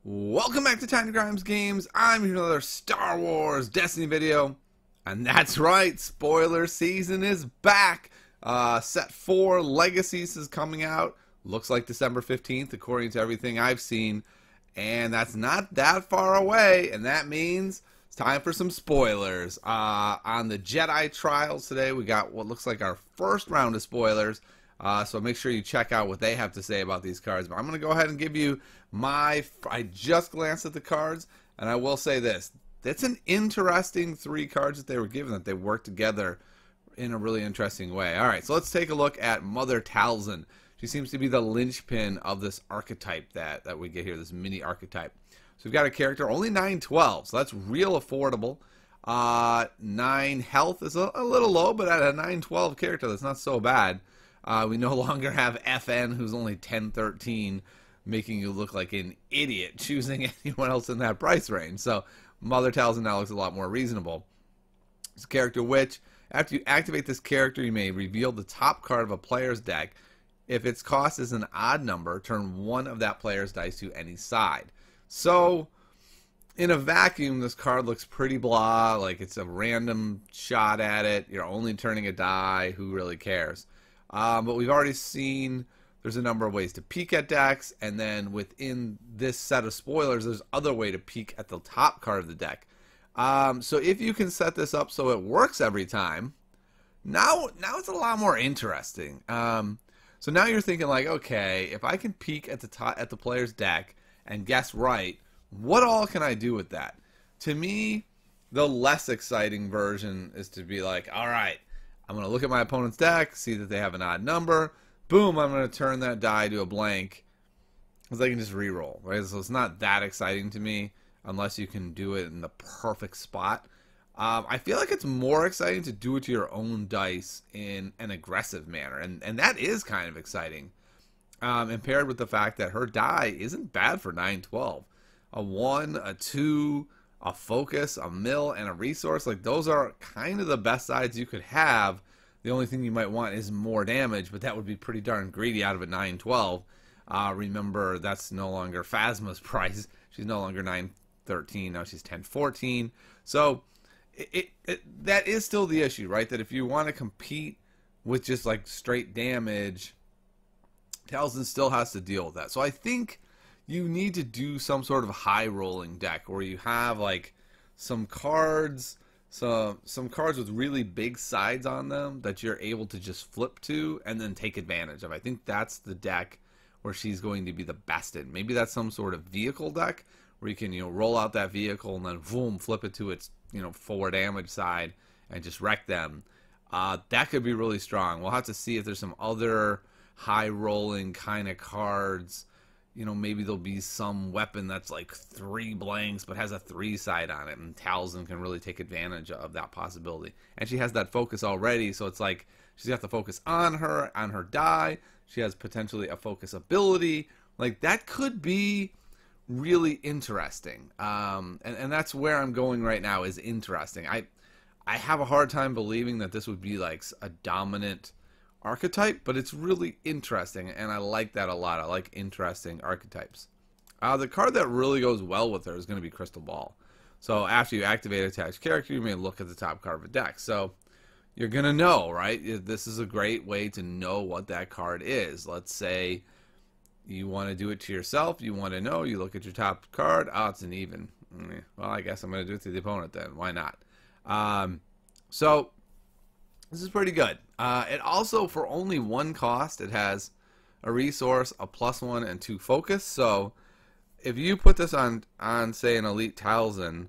Welcome back to Tiny Grimes Games. I'm here with another Star Wars Destiny video. And that's right, spoiler season is back. Set 4 Legacies is coming out. Looks like December 15th, according to everything I've seen. And that's not that far away. And that means it's time for some spoilers. On the Jedi Trials today, we got what looks like our first round of spoilers. So make sure you check out what they have to say about these cards. But I'm going to go ahead and give you I just glanced at the cards, and I will say this. That's an interesting 3 cards that they were given, that they worked together in a really interesting way. All right, so let's take a look at Mother Talzin. She seems to be the linchpin of this archetype that we get here, this mini archetype. So we've got a character, only 912, so that's real affordable. 9 health is a little low, but at a 912 character, that's not so bad. We no longer have FN, who's only 1013, making you look like an idiot choosing anyone else in that price range. So Mother Talzin now looks a lot more reasonable. It's a character which, after you activate this character, you may reveal the top card of a player's deck. If its cost is an odd number, turn one of that player's dice to any side. So in a vacuum, this card looks pretty blah, like it's a random shot at it. You're only turning a die. Who really cares? But we've already seen there's a number of ways to peek at decks, and then within this set of spoilers, there's other way to peek at the top card of the deck. So if you can set this up so it works every time, now it's a lot more interesting. So now you're thinking like, okay, if I can peek at the player's deck and guess right, what all can I do with that? To me, the less exciting version is to be like, all right, I'm going to look at my opponent's deck, see that they have an odd number. Boom, I'm going to turn that die to a blank because I can just reroll, right? So it's not that exciting to me unless you can do it in the perfect spot. I feel like it's more exciting to do it to your own dice in an aggressive manner, and that is kind of exciting. And paired with the fact that her die isn't bad for 912. A 1, a 2, a focus, a mill, and a resource, like those are kind of the best sides you could have. The only thing you might want is more damage, but that would be pretty darn greedy out of a 912. Remember, that's no longer Phasma's price. She's no longer 913, now she's 1014. So that is still the issue, right? That if you want to compete with just like straight damage, Talzin still has to deal with that. So I think you need to do some sort of high rolling deck where you have like some cards, some cards with really big sides on them that you're able to just flip to and then take advantage of. I think that's the deck where she's going to be the best in. Maybe that's some sort of vehicle deck where you can, roll out that vehicle and then boom, flip it to its, 4 damage side and just wreck them. That could be really strong. We'll have to see if there's some other high rolling kind of cards. Maybe there'll be some weapon that's like 3 blanks but has a 3 side on it, and Talzin can really take advantage of that possibility. And she has that focus already, so it's like she's got the focus on her die. She has potentially a focus ability. Like, that could be really interesting. And that's where I'm going right now, is interesting. I have a hard time believing that this would be like a dominant archetype, but it's really interesting, and I like that a lot. I like interesting archetypes. The card that really goes well with her is going to be Crystal Ball. So after you activate attached character, you may look at the top card of a deck. So you're going to know, right? This is a great way to know what that card is. Let's say you want to do it to yourself. You want to know. You look at your top card. Oh, it's an even. Well, I guess I'm going to do it to the opponent then. Why not? So this is pretty good. It also, for only 1 cost, it has a resource, a +1, and 2 focus. So if you put this on say, an Elite Talzin,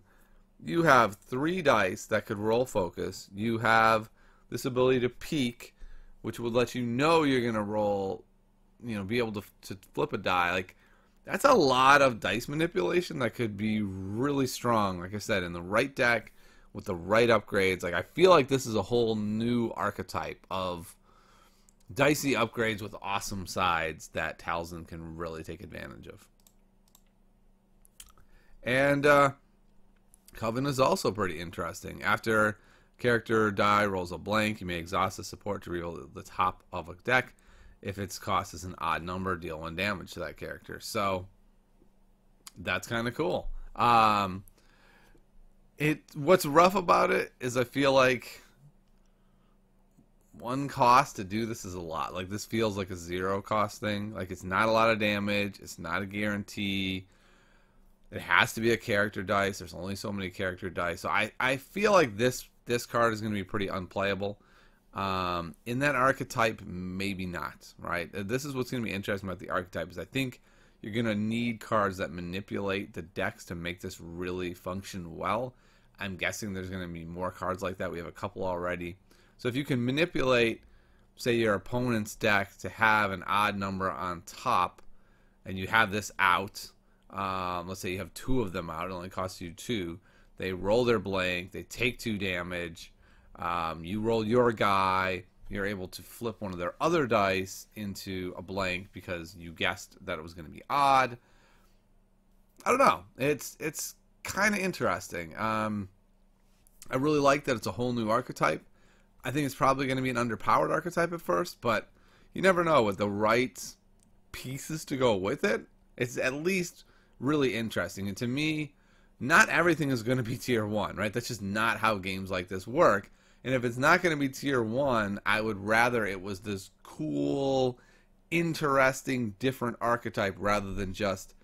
you have 3 dice that could roll focus. You have this ability to peek, which would let you know you're going to roll, be able to flip a die. Like, that's a lot of dice manipulation that could be really strong, like I said, in the right deck, with the right upgrades. Like, I feel like this is a whole new archetype of dicey upgrades with awesome sides that Talzin can really take advantage of. And Coven is also pretty interesting. After character die rolls a blank, you may exhaust the support to reveal the top of a deck. If its cost is an odd number, deal 1 damage to that character. So That's kind of cool. What's rough about it is I feel like one cost to do this is a lot. Like, this feels like a zero cost thing. Like, it's not a lot of damage. It's not a guarantee. It has to be a character dice. There's only so many character dice. So I feel like this card is going to be pretty unplayable. In that archetype, maybe not, right? This is what's going to be interesting about the archetype, is I think you're going to need cards that manipulate the decks to make this really function well. I'm guessing there's going to be more cards like that. We have a couple already. So if you can manipulate, say, your opponent's deck to have an odd number on top, and you have this out, let's say you have two of them out, it only costs you 2. They roll their blank, they take 2 damage, you roll your guy, you're able to flip one of their other dice into a blank because you guessed that it was going to be odd. I don't know. It's kind of interesting. I really like that it's a whole new archetype. I think it's probably going to be an underpowered archetype at first, but you never know. With the right pieces to go with it, it's at least really interesting. And to me, not everything is going to be tier 1, right? That's just not how games like this work. And if it's not going to be tier 1, I would rather it was this cool, interesting, different archetype rather than just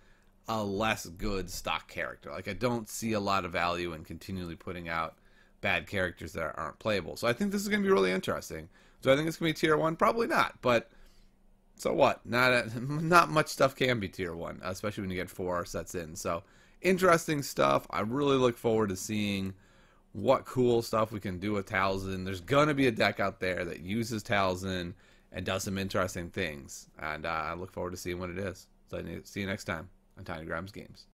a less good stock character. Like, I don't see a lot of value in continually putting out bad characters that aren't playable. So I think this is going to be really interesting. So I think it's going to be tier 1? Probably not, but so what? Not much stuff can be tier 1, especially when you get 4 sets in. So interesting stuff. I really look forward to seeing what cool stuff we can do with Talzin. There's going to be a deck out there that uses Talzin and does some interesting things. And I look forward to seeing what it is. So see you next time on Tiny Grams Games.